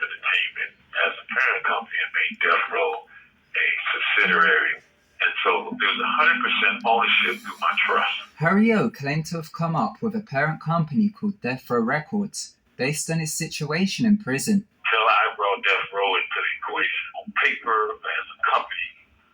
Entertainment as a parent company and made Deathrow a subsidiary. And so there's 100% ownership through my trust. Harry O claimed to have come up with a parent company called Deathrow Records based on his situation in prison. Until I brought Deathrow into the equation on paper as a company,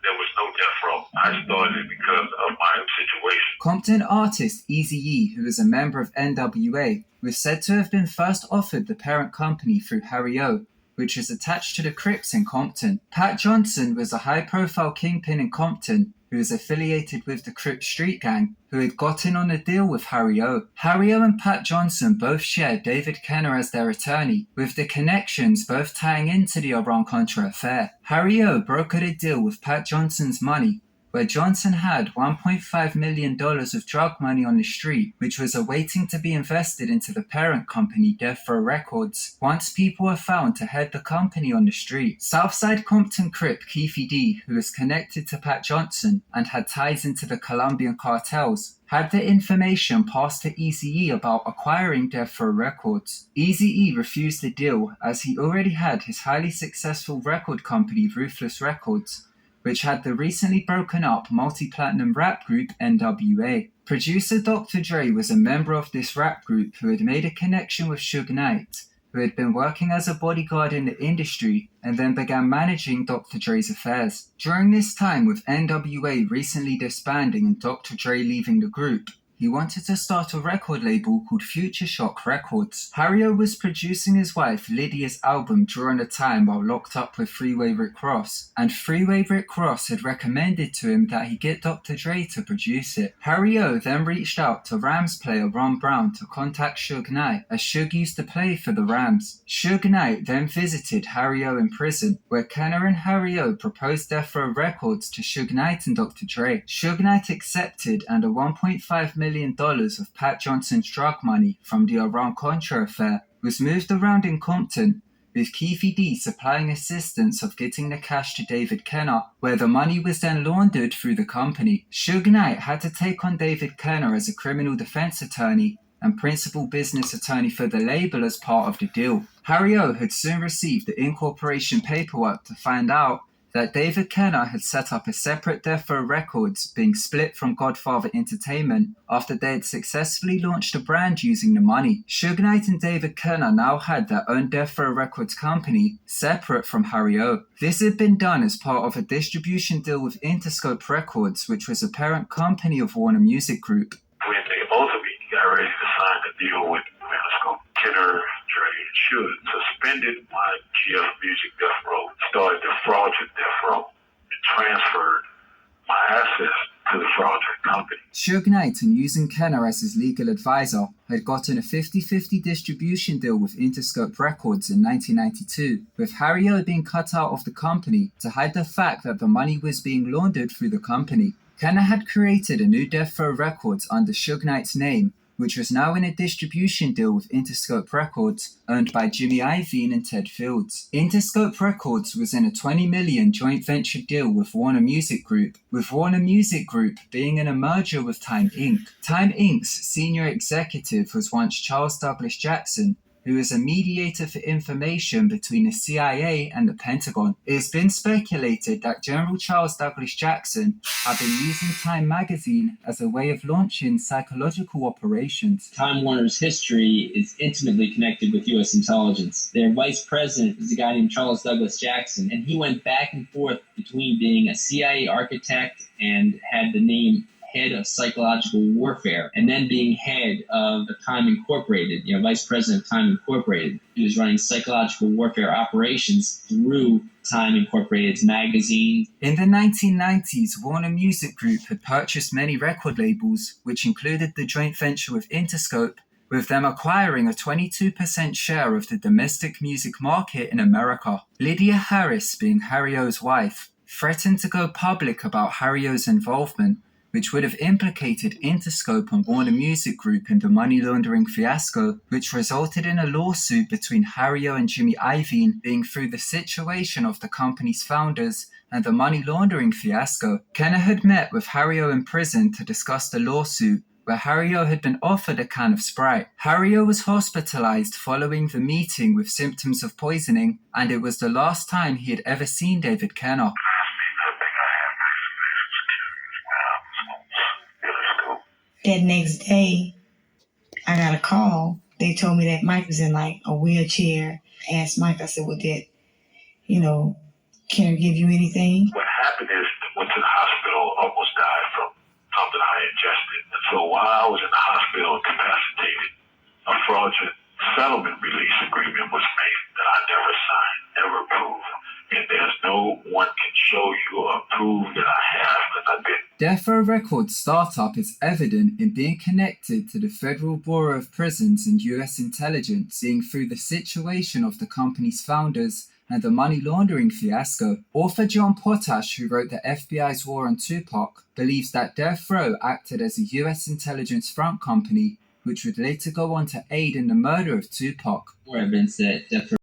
there was no Deathrow. I started because of my situation. Compton artist Eazy-E, who is a member of NWA, was said to have been first offered the parent company through Harry O, which was attached to the Crips in Compton. Pat Johnson was a high-profile kingpin in Compton who was affiliated with the Crip street gang, who had gotten on a deal with Harry O. Harry O and Pat Johnson both shared David Kenner as their attorney, with the connections both tying into the Iran-Contra affair. Harry O brokered a deal with Pat Johnson's money, where Johnson had $1.5 million of drug money on the street, which was awaiting to be invested into the parent company Deathrow Records, once people were found to head the company on the street. Southside Compton Crip KeefeD, who was connected to Pat Johnson and had ties into the Colombian cartels, had the information passed to Eazy-E about acquiring Deathrow Records. Eazy-E refused the deal as he already had his highly successful record company Ruthless Records, which had the recently broken up multi-platinum rap group NWA. Producer Dr. Dre was a member of this rap group who had made a connection with Suge Knight, who had been working as a bodyguard in the industry and then began managing Dr. Dre's affairs. During this time, with NWA recently disbanding and Dr. Dre leaving the group, he wanted to start a record label called Future Shock Records. Harry O was producing his wife Lydia's album during the time while locked up with Freeway Rick Ross, and Freeway Rick Ross had recommended to him that he get Dr. Dre to produce it. Harry O then reached out to Rams player Ron Brown to contact Suge Knight, as Suge used to play for the Rams. Suge Knight then visited Harry O in prison, where Kenner and Harry O proposed Deathrow Records to Suge Knight and Dr. Dre. Suge Knight accepted, and a $1.5 million of Pat Johnson's drug money from the Iran-Contra affair was moved around in Compton, with KeefeD supplying assistance of getting the cash to David Kenner, where the money was then laundered through the company. Suge Knight had to take on David Kenner as a criminal defense attorney and principal business attorney for the label as part of the deal. Harry O had soon received the incorporation paperwork to find out that David Kenner had set up a separate Deathrow Records, being split from Godfather Entertainment after they had successfully launched a brand using the money. Suge Knight and David Kenner now had their own Deathrow Records company, separate from Harry O. This had been done as part of a distribution deal with Interscope Records, which was a parent company of Warner Music Group. When they ultimately got ready to sign the deal with Interscope, Kenner, Dre, and Suge suspended my GF Music Deathrow, started the fraudulent Deathrow, and transferred my assets to the fraudulent company. Suge Knight, and using Kenner as his legal advisor, had gotten a 50-50 distribution deal with Interscope Records in 1992, with Harry O being cut out of the company to hide the fact that the money was being laundered through the company. Kenner had created a new Deathrow Records under Suge Knight's name, which was now in a distribution deal with Interscope Records, owned by Jimmy Iovine and Ted Fields. Interscope Records was in a $20 million joint venture deal with Warner Music Group, with Warner Music Group being in a merger with Time Inc. Time Inc.'s senior executive was once Charles Douglas Jackson, who is a mediator for information between the CIA and the Pentagon. It has been speculated that General Charles Douglas Jackson had been using Time magazine as a way of launching psychological operations. Time Warner's history is intimately connected with U.S. intelligence. Their vice president is a guy named Charles Douglas Jackson, and he went back and forth between being a CIA architect and had the name head of psychological warfare, and then being head of Time Incorporated, vice president of Time Incorporated. He was running psychological warfare operations through Time Incorporated's magazine. In the 1990s, Warner Music Group had purchased many record labels, which included the joint venture with Interscope, with them acquiring a 22% share of the domestic music market in America. Lydia Harris, being Harry O's wife, threatened to go public about Harry O's involvement, which would have implicated Interscope and Warner Music Group in the money laundering fiasco, which resulted in a lawsuit between Harry O and Jimmy Iovine being through the situation of the company's founders and the money laundering fiasco. Kenner had met with Harry O in prison to discuss the lawsuit, where Harry O had been offered a can of Sprite. Harry O was hospitalized following the meeting with symptoms of poisoning, and it was the last time he had ever seen David Kenner. That next day, I got a call. They told me that Mike was in like a wheelchair. I asked Mike, I said, well, can I give you anything? What happened is I went to the hospital, almost died from something I ingested. And so while I was in the hospital incapacitated, a fraudulent settlement release agreement was made that I never signed, never proved. And there's no one can show you or prove that I have because I didn't. Deathrow Records' startup is evident in being connected to the Federal Bureau of Prisons and US intelligence, seeing through the situation of the company's founders and the money laundering fiasco. Author John Potash, who wrote the FBI's War on Tupac, believes that Deathrow acted as a US intelligence front company, which would later go on to aid in the murder of Tupac. More evidence that Deathrow